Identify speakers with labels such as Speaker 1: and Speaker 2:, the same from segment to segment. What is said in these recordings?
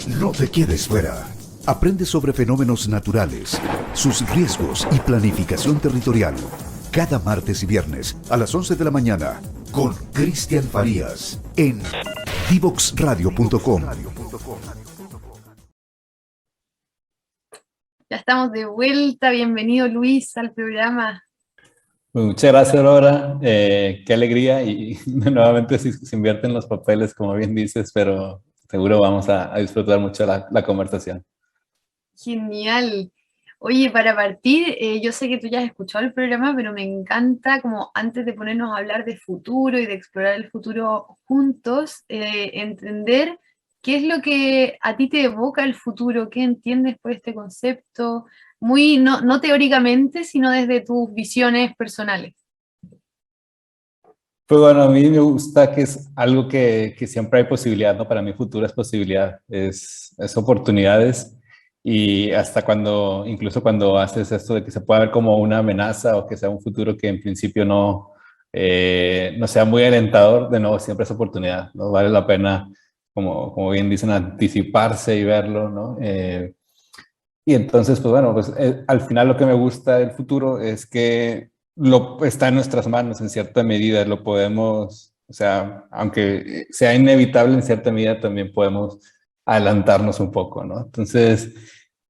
Speaker 1: No te quedes fuera. Aprende sobre fenómenos naturales, sus riesgos y planificación territorial. Cada martes y viernes a las 11 de la mañana con Cristian Farías en divoxradio.com.
Speaker 2: Ya estamos de vuelta. Bienvenido, Luis, al programa.
Speaker 3: Pues muchas gracias, Laura. Qué alegría y nuevamente se invierten los papeles, como bien dices, pero seguro vamos a disfrutar mucho la conversación.
Speaker 2: Genial. Oye, para partir, yo sé que tú ya has escuchado el programa, pero me encanta como antes de ponernos a hablar de futuro y de explorar el futuro juntos, entender qué es lo que a ti te evoca el futuro, qué entiendes por este concepto, muy no teóricamente, sino desde tus visiones personales.
Speaker 3: Pues bueno, a mí me gusta que es algo que siempre hay posibilidad, ¿no? Para mí futuro es posibilidad, es oportunidades y hasta incluso cuando haces esto de que se pueda ver como una amenaza o que sea un futuro que en principio no sea muy alentador, de nuevo siempre es oportunidad, ¿no? Vale la pena, como bien dicen, anticiparse y verlo, ¿no? Y entonces, pues bueno, al final lo que me gusta del futuro es que está en nuestras manos en cierta medida, lo podemos, o sea, aunque sea inevitable en cierta medida, también podemos adelantarnos un poco, ¿no? Entonces,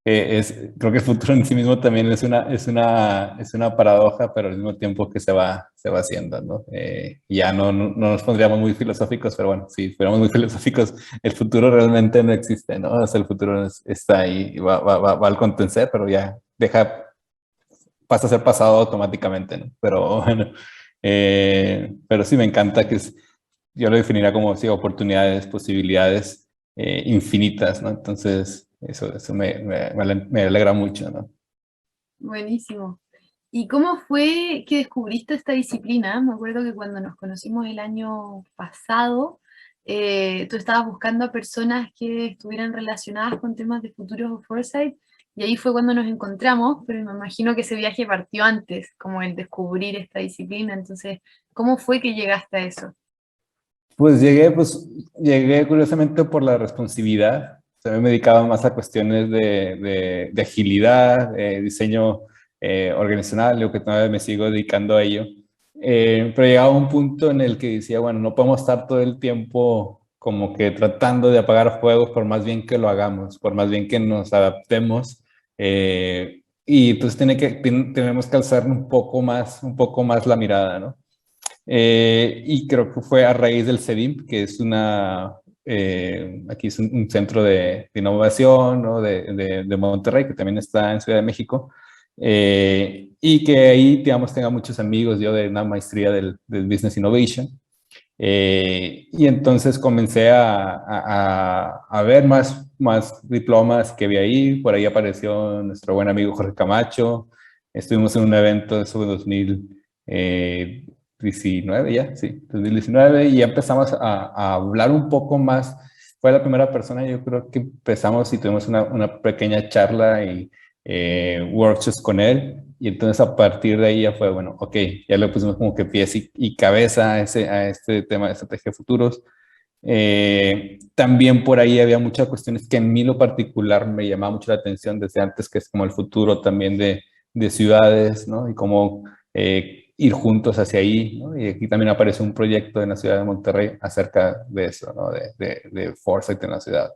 Speaker 3: creo que el futuro en sí mismo también es una paradoja, pero al mismo tiempo que se va haciendo, ¿no? Ya no nos pondríamos muy filosóficos, pero bueno, si fuéramos muy filosóficos, el futuro realmente no existe, ¿no? O sea, el futuro está ahí, va al acontecer, pero ya pasa a ser pasado automáticamente, ¿no? Pero bueno, pero sí me encanta yo lo definiría como, sí, oportunidades, posibilidades infinitas, ¿no? Entonces, eso me alegra mucho, ¿no?
Speaker 2: Buenísimo. ¿Y cómo fue que descubriste esta disciplina? Me acuerdo que cuando nos conocimos el año pasado, tú estabas buscando a personas que estuvieran relacionadas con temas de futuros o foresight, y ahí fue cuando nos encontramos, pero me imagino que ese viaje partió antes, como el descubrir esta disciplina. Entonces, ¿cómo fue que llegaste a eso?
Speaker 3: Pues llegué curiosamente por la responsabilidad. O sea, me dedicaba más a cuestiones de agilidad, diseño organizacional, lo que todavía me sigo dedicando a ello. Pero llegaba un punto en el que decía, bueno, no podemos estar todo el tiempo como que tratando de apagar fuegos, por más bien que lo hagamos, por más bien que nos adaptemos. Y entonces tenemos que alzar un poco más la mirada, ¿no? Y creo que fue a raíz del CEDIMP, que es aquí es un centro de innovación, ¿no? de Monterrey, que también está en Ciudad de México, y que ahí, digamos, tenga muchos amigos, yo de una maestría del Business Innovation, y entonces comencé a ver más diplomas que vi ahí. Por ahí apareció nuestro buen amigo Jorge Camacho. Estuvimos en un evento sobre 2019 ya, sí, 2019, y ya empezamos a hablar un poco más. Fue la primera persona, yo creo que empezamos y tuvimos una pequeña charla y workshops con él. Y entonces a partir de ahí ya fue, bueno, ok, ya le pusimos como que pies y cabeza a este tema de estrategia de futuros. También por ahí había muchas cuestiones que en mí lo particular me llamaba mucho la atención desde antes, que es como el futuro también de ciudades, ¿no? Y cómo ir juntos hacia ahí, ¿no? Y aquí también aparece un proyecto en la ciudad de Monterrey acerca de eso, ¿no? De foresight en la ciudad.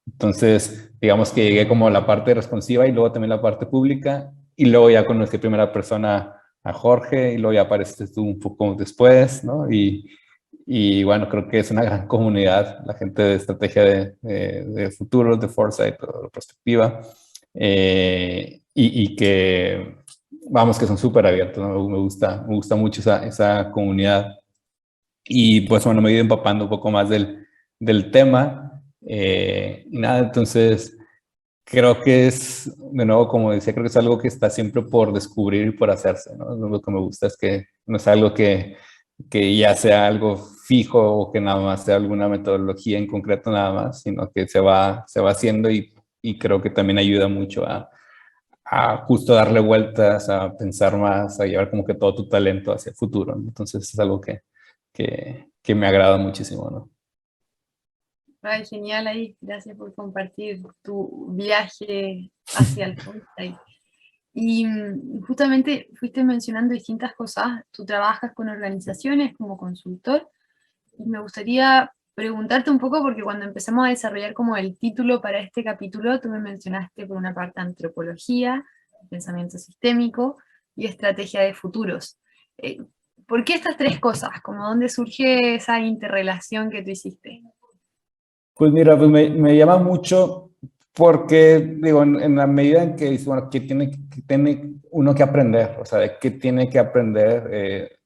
Speaker 3: Entonces, digamos que llegué como a la parte responsiva y luego también la parte pública, y luego ya conocí primera persona a Jorge, y luego ya apareciste tú un poco después, ¿no? Y bueno, creo que es una gran comunidad, la gente de estrategia de futuros, de foresight, de perspectiva, y que, vamos, que son súper abiertos, ¿no? Me gusta mucho esa comunidad. Y pues bueno, me he ido empapando un poco más del tema. Y nada, entonces creo que de nuevo, como decía, creo que es algo que está siempre por descubrir y por hacerse, ¿no? Lo que me gusta es que no es algo que ya sea algo fijo o que nada más sea alguna metodología en concreto nada más, sino que se va haciendo, y creo que también ayuda mucho a justo darle vueltas, a pensar más, a llevar como que todo tu talento hacia el futuro, ¿no? Entonces es algo que me agrada muchísimo, ¿no?
Speaker 2: Ay, genial ahí, gracias por compartir tu viaje hacia el Forsyth. Y justamente fuiste mencionando distintas cosas, tú trabajas con organizaciones como consultor, y me gustaría preguntarte un poco, porque cuando empezamos a desarrollar como el título para este capítulo, tú me mencionaste por una parte antropología, pensamiento sistémico y estrategia de futuros. Eh, ¿Por qué estas tres cosas? ¿Cómo dónde surge esa interrelación que tú hiciste?
Speaker 3: Pues mira, pues me llama mucho porque, digo, en la medida en que dice, bueno, que tiene uno que aprender, o sea, de qué tiene que aprender,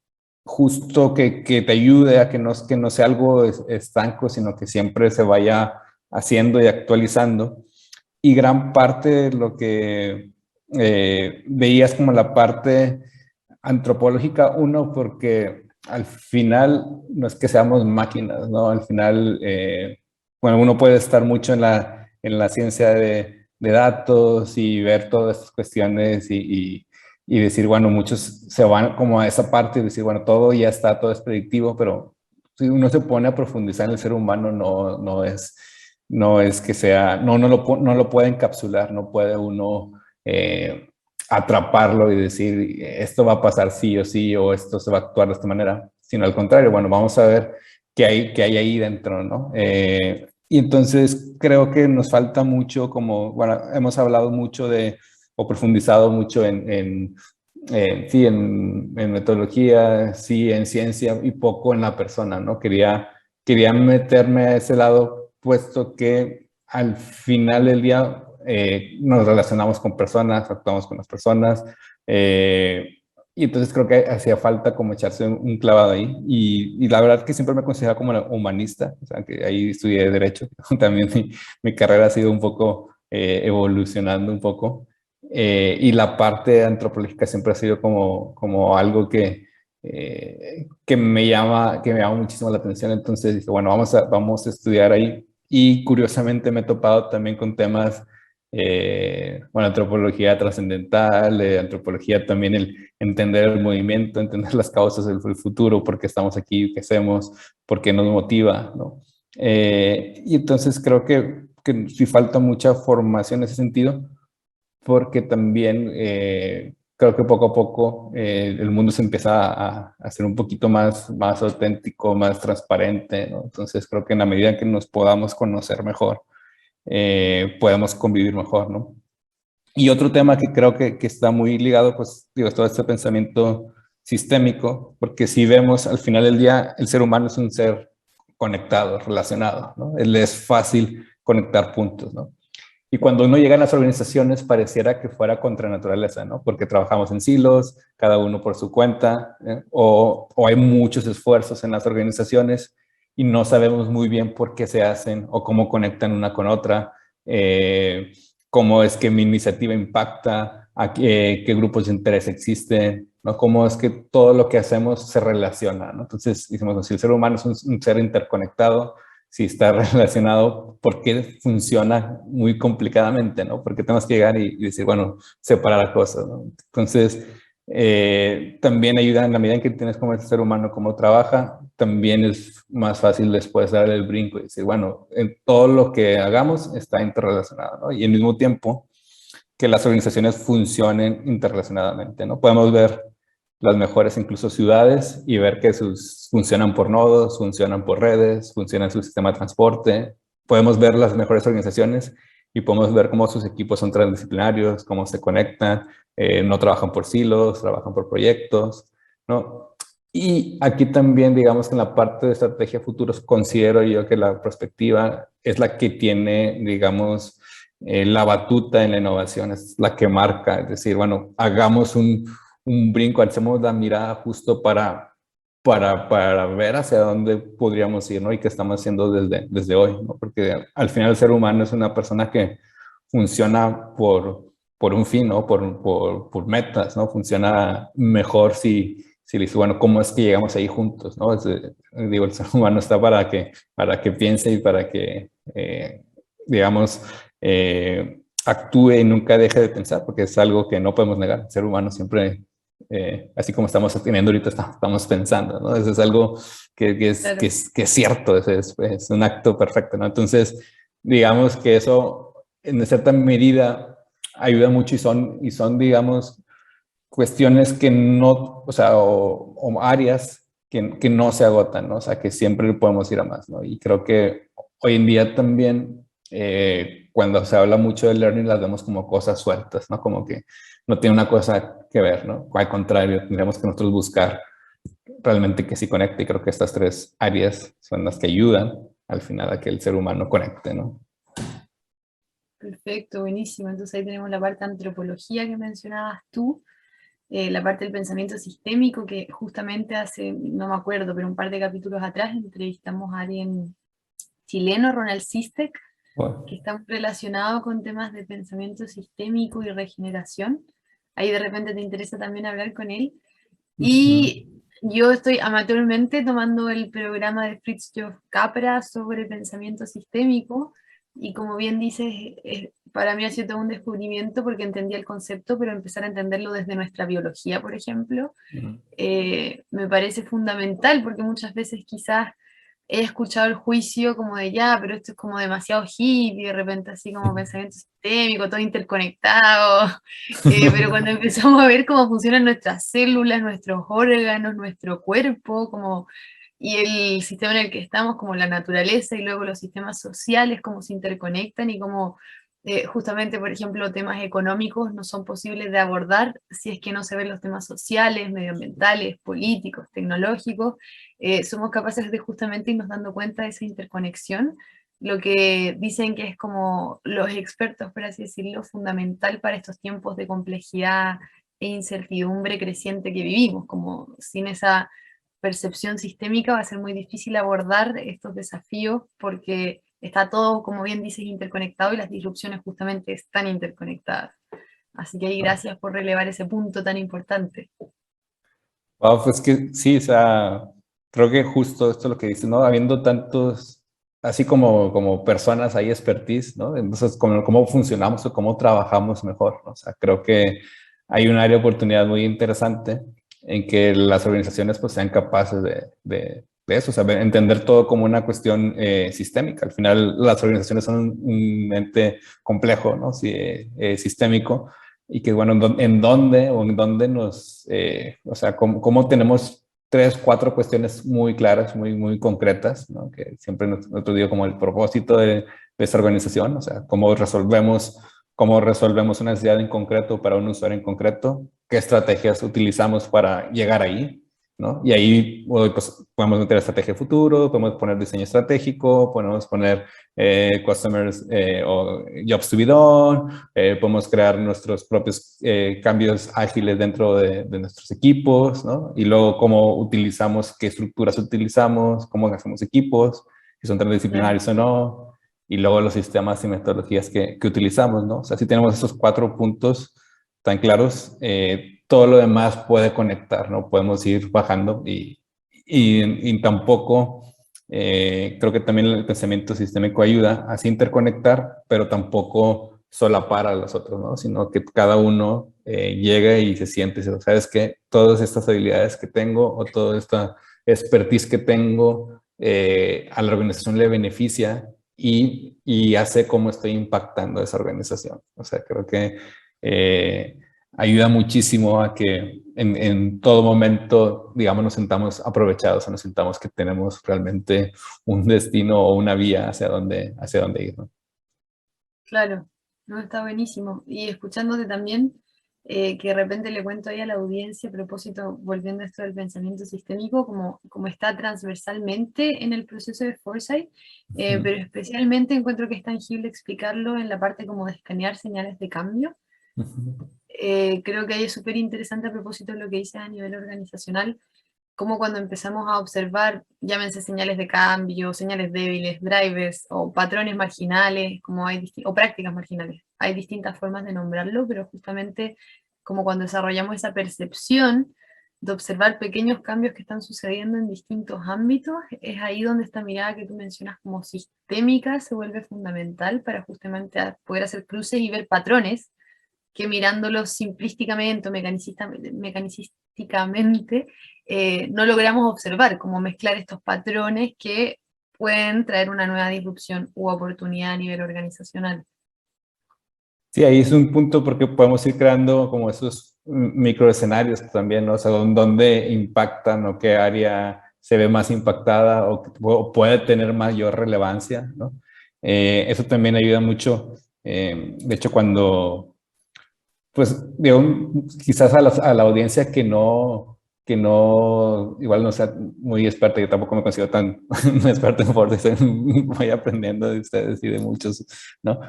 Speaker 3: justo que te ayude a que no sea algo estanco, sino que siempre se vaya haciendo y actualizando. Y gran parte de lo que veías como la parte antropológica, uno, porque al final no es que seamos máquinas, ¿no? Al final, bueno, uno puede estar mucho en la ciencia de datos y ver todas estas cuestiones y decir, bueno, muchos se van como a esa parte y decir, bueno, todo ya está, todo es predictivo, pero si uno se pone a profundizar en el ser humano, no es que sea, no lo puede encapsular, no puede uno atraparlo y decir, esto va a pasar sí o sí, o esto se va a actuar de esta manera, sino al contrario, bueno, vamos a ver qué hay ahí dentro, ¿no? Y entonces creo que nos falta mucho, como, bueno, hemos hablado mucho o profundizado mucho sí, en metodología, sí, en ciencia y poco en la persona, ¿no? Quería meterme a ese lado, puesto que al final del día nos relacionamos con personas, actuamos con las personas, y entonces creo que hacía falta como echarse un clavado ahí. Y la verdad que siempre me considero como humanista, o sea, que ahí estudié Derecho. También mi carrera ha sido un poco evolucionando un poco. Y la parte antropológica siempre ha sido como algo que que me llama muchísimo la atención. Entonces dije, bueno, vamos a estudiar ahí. Y curiosamente me he topado también con temas, bueno, antropología trascendental, antropología también el entender el movimiento, entender las causas del futuro, por qué estamos aquí, qué hacemos, por qué nos motiva, ¿no? Y entonces creo que sí falta mucha formación en ese sentido, porque también creo que poco a poco el mundo se empieza a hacer un poquito más auténtico, más transparente, ¿no? Entonces creo que en la medida que nos podamos conocer mejor, podemos convivir mejor, ¿no? Y otro tema que creo que está muy ligado, pues, digo, es todo este pensamiento sistémico, porque si vemos al final del día, el ser humano es un ser conectado, relacionado, ¿no? Él es fácil conectar puntos, ¿no? Y cuando uno llega a las organizaciones, pareciera que fuera contra naturaleza, ¿no? Porque trabajamos en silos, cada uno por su cuenta, o hay muchos esfuerzos en las organizaciones y no sabemos muy bien por qué se hacen o cómo conectan una con otra, cómo es que mi iniciativa impacta, qué grupos de interés existen, ¿no? Cómo es que todo lo que hacemos se relaciona, ¿no? Entonces, decimos, si el ser humano es un ser interconectado, si está relacionado, por qué funciona muy complicadamente, ¿no? Porque tenemos que llegar y decir, bueno, separar las cosas, ¿no? Entonces, también ayuda en la medida en que tienes como el ser humano, cómo trabaja, también es más fácil después darle el brinco y decir, bueno, en todo lo que hagamos está interrelacionado, ¿no? Y al mismo tiempo que las organizaciones funcionen interrelacionadamente, ¿no? Podemos ver las mejores incluso ciudades y ver que funcionan por nodos, funcionan por redes, funcionan su sistema de transporte. Podemos ver las mejores organizaciones y podemos ver cómo sus equipos son transdisciplinarios, cómo se conectan, no trabajan por silos, trabajan por proyectos, ¿no? Y aquí también, digamos que en la parte de estrategia futuros, considero yo que la perspectiva es la que tiene, digamos, la batuta en la innovación, es la que marca, es decir, bueno, hagamos un brinco, hacemos la mirada justo para ver hacia dónde podríamos ir, ¿no? Y qué estamos haciendo desde hoy, ¿no? Porque al final el ser humano es una persona que funciona por un fin, ¿no? Por metas, ¿no? Funciona mejor si le dice, bueno, ¿cómo es que llegamos ahí juntos, ¿no? Digo, el ser humano está para que piense y para que, digamos, actúe y nunca deje de pensar, porque es algo que no podemos negar. El ser humano siempre así como estamos teniendo ahorita, estamos pensando, ¿no? Eso es algo
Speaker 2: Claro.
Speaker 3: que es cierto, es un acto perfecto, ¿no? Entonces, digamos que eso en cierta medida ayuda mucho y son, digamos, cuestiones que no, o sea, o áreas que no se agotan, ¿no? O sea, que siempre podemos ir a más, ¿no? Y creo que hoy en día también, cuando se habla mucho de learning, las vemos como cosas sueltas, ¿no? Como que no tiene una cosa que ver, ¿no? Al contrario, tendríamos que nosotros buscar realmente que sí conecte, y creo que estas tres áreas son las que ayudan al final a que el ser humano conecte, ¿no?
Speaker 2: Perfecto, buenísimo. Entonces ahí tenemos la parte de antropología que mencionabas tú, la parte del pensamiento sistémico, que justamente hace, no me acuerdo, pero un par de capítulos atrás entrevistamos a alguien chileno, Ronald Sistek, que
Speaker 3: Bueno,
Speaker 2: está muy relacionado con temas de pensamiento sistémico y regeneración. Ahí de repente te interesa también hablar con él.
Speaker 3: ujú.
Speaker 2: Y yo estoy amateurmente tomando el programa de Fritz-Jof Capra sobre pensamiento sistémico, y como bien dices, para mí ha sido todo un descubrimiento porque entendía el concepto, pero empezar a entenderlo desde nuestra biología, por ejemplo,
Speaker 3: Ujú.
Speaker 2: me parece fundamental, porque muchas veces quizás he escuchado el juicio como de ya, pero esto es como demasiado hippie, de repente así como pensamiento sistémico, todo interconectado, pero cuando empezamos a ver cómo funcionan nuestras células, nuestros órganos, nuestro cuerpo, como, y el sistema en el que estamos, como la naturaleza, y luego los sistemas sociales, cómo se interconectan y cómo justamente, por ejemplo, temas económicos no son posibles de abordar si es que no se ven los temas sociales, medioambientales, políticos, tecnológicos. Somos capaces de justamente irnos dando cuenta de esa interconexión, lo que dicen que es como los expertos, por así decirlo, fundamental para estos tiempos de complejidad e incertidumbre creciente que vivimos, como sin esa percepción sistémica va a ser muy difícil abordar estos desafíos porque está todo, como bien dices, interconectado y las disrupciones justamente están interconectadas. Así que ahí gracias por relevar ese punto tan importante.
Speaker 3: Wow, pues que sí, o sea, creo que justo esto es lo que dices, ¿no? Habiendo tantos, así como personas, hay expertise, ¿no? Entonces, cómo funcionamos o cómo trabajamos mejor, ¿no? O sea, creo que hay un área de oportunidad muy interesante en que las organizaciones pues sean capaces de eso, o sea, entender todo como una cuestión sistémica. Al final, las organizaciones son un ente complejo, ¿no? Sí, sistémico y que bueno, en dónde nos, o sea, cómo tenemos tres, cuatro cuestiones muy claras, muy concretas, ¿no? Que siempre nosotros digo como el propósito de esta organización, o sea, cómo resolvemos una necesidad en concreto para un usuario en concreto, qué estrategias utilizamos para llegar ahí, ¿no? Y ahí pues, podemos meter estrategia de futuro, podemos poner diseño estratégico, podemos poner customers o jobs to be done, podemos crear nuestros propios cambios ágiles dentro de nuestros equipos, ¿no? Y luego cómo utilizamos, qué estructuras utilizamos, cómo hacemos equipos, si son
Speaker 2: Claro.
Speaker 3: transdisciplinarios o no, y luego los sistemas y metodologías que utilizamos, ¿no? O sea, si tenemos esos cuatro puntos tan claros, todo lo demás puede conectar, ¿no? Podemos ir bajando y tampoco creo que también el pensamiento sistémico ayuda a así interconectar, pero tampoco solapar a los otros, ¿no? Sino que cada uno llegue y se siente, ¿sabes qué? Todas estas habilidades que tengo o toda esta expertise que tengo a la organización le beneficia y hace cómo estoy impactando a esa organización. O sea, creo que ayuda muchísimo a que en todo momento, digamos, nos sentamos aprovechados o nos sentamos que tenemos realmente un destino o una vía hacia dónde ir, ¿no?
Speaker 2: Claro, no, está buenísimo. Y escuchándote también, que de repente le cuento ahí a la audiencia a propósito, volviendo a esto del pensamiento sistémico, como está transversalmente en el proceso de Foresight, pero especialmente encuentro que es tangible explicarlo en la parte como de escanear señales de cambio. Creo que ahí es súper interesante a propósito de lo que dices a nivel organizacional, como cuando empezamos a observar, llámense señales de cambio, señales débiles, drivers o patrones marginales, como o prácticas marginales. Hay distintas formas de nombrarlo, pero justamente como cuando desarrollamos esa percepción de observar pequeños cambios que están sucediendo en distintos ámbitos, es ahí donde esta mirada que tú mencionas como sistémica se vuelve fundamental para justamente poder hacer cruces y ver patrones que mirándolo simplísticamente o mecanicísticamente no logramos observar, como mezclar estos patrones que pueden traer una nueva disrupción u oportunidad a nivel organizacional.
Speaker 3: Sí, ahí es un punto porque podemos ir creando como esos microescenarios también, ¿no? O sea, dónde impactan o qué área se ve más impactada o puede tener mayor relevancia, ¿no? Eso también ayuda mucho. De hecho, cuando, pues, digo, quizás a la audiencia que no, igual no sea muy experta, yo tampoco me considero tan experto en Ford, voy aprendiendo de ustedes y de muchos, ¿no?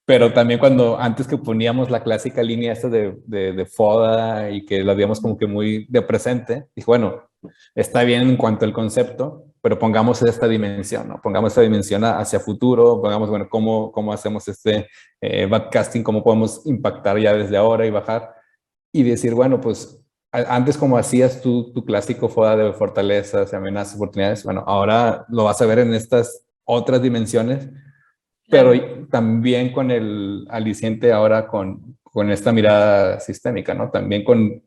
Speaker 3: Pero también cuando antes que poníamos la clásica línea esta de FODA y que la veíamos como que muy de presente, dije, bueno, está bien en cuanto al concepto, pero pongamos esta dimensión, ¿no? Pongamos esta dimensión hacia futuro, pongamos, bueno, cómo hacemos este backcasting, cómo podemos impactar ya desde ahora y bajar y decir, bueno, pues antes como hacías tu clásico FODA de fortalezas, amenazas, oportunidades, bueno, ahora lo vas a ver en estas otras dimensiones, pero también con el aliciente ahora con esta mirada sistémica, ¿no? También con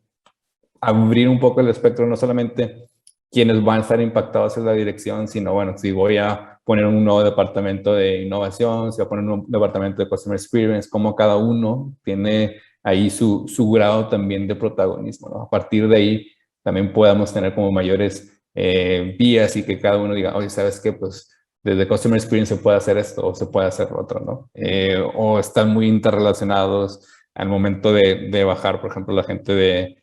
Speaker 3: abrir un poco el espectro, no solamente quienes van a estar impactados en la dirección, sino, bueno, si voy a poner un nuevo departamento de innovación, si voy a poner un departamento de Customer Experience, como cada uno tiene ahí su grado también de protagonismo, ¿no? A partir de ahí también podamos tener como mayores vías y que cada uno diga, oye, ¿sabes qué? Pues desde Customer Experience se puede hacer esto o se puede hacer lo otro, ¿no? O están muy interrelacionados al momento de bajar, por ejemplo, la gente de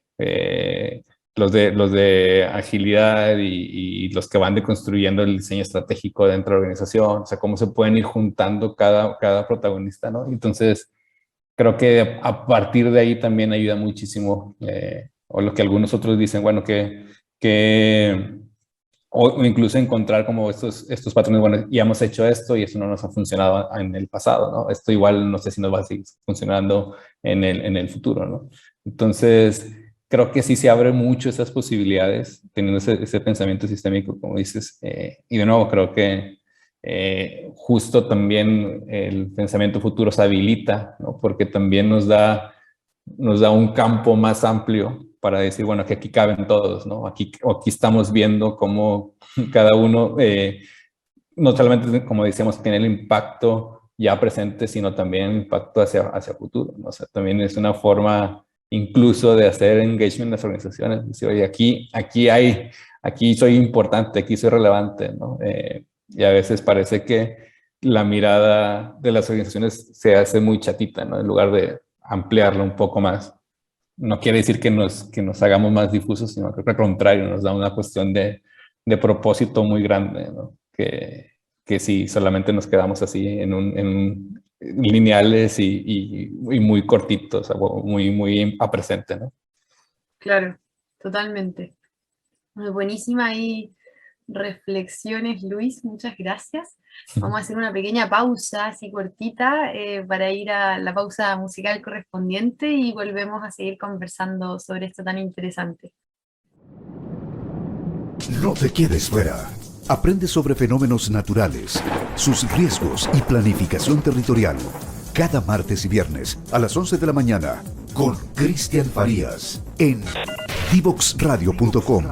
Speaker 3: los de agilidad y los que van deconstruyendo el diseño estratégico dentro de la organización, o sea, cómo se pueden ir juntando cada protagonista, ¿no? Entonces, creo que a partir de ahí también ayuda muchísimo, o lo que algunos otros dicen, bueno, o incluso encontrar como estos patrones, bueno, ya hemos hecho esto y eso no nos ha funcionado en el pasado, ¿no? Esto igual no sé si nos va a seguir funcionando en el futuro, ¿no? Entonces, creo que sí se abre mucho esas posibilidades, teniendo ese pensamiento sistémico, como dices, y de nuevo creo que justo también el pensamiento futuro se habilita, ¿no? Porque también nos da un campo más amplio para decir, bueno, que aquí caben todos, ¿no? Aquí estamos viendo cómo cada uno, no solamente, como decíamos, tiene el impacto ya presente, sino también el impacto hacia futuro, ¿no? O sea, también es una forma incluso de hacer engagement en las organizaciones. Decir, oye, aquí soy importante, aquí soy relevante, ¿no? Y a veces parece que la mirada de las organizaciones se hace muy chatita, ¿no? En lugar de ampliarla un poco más. No quiere decir que nos hagamos más difusos, sino que al contrario, nos da una cuestión de propósito muy grande, ¿no? Que si solamente nos quedamos así en lineales y muy cortitos, muy a presente, ¿no?
Speaker 2: Claro, totalmente. Buenísima ahí reflexiones, Luis, muchas gracias. Vamos a hacer una pequeña pausa así cortita para ir a la pausa musical correspondiente y volvemos a seguir conversando sobre esto tan interesante.
Speaker 1: No te quedes fuera. Aprende sobre fenómenos naturales, sus riesgos y planificación territorial. Cada martes y viernes a las 11 de la mañana con Cristian Farías en divoxradio.com.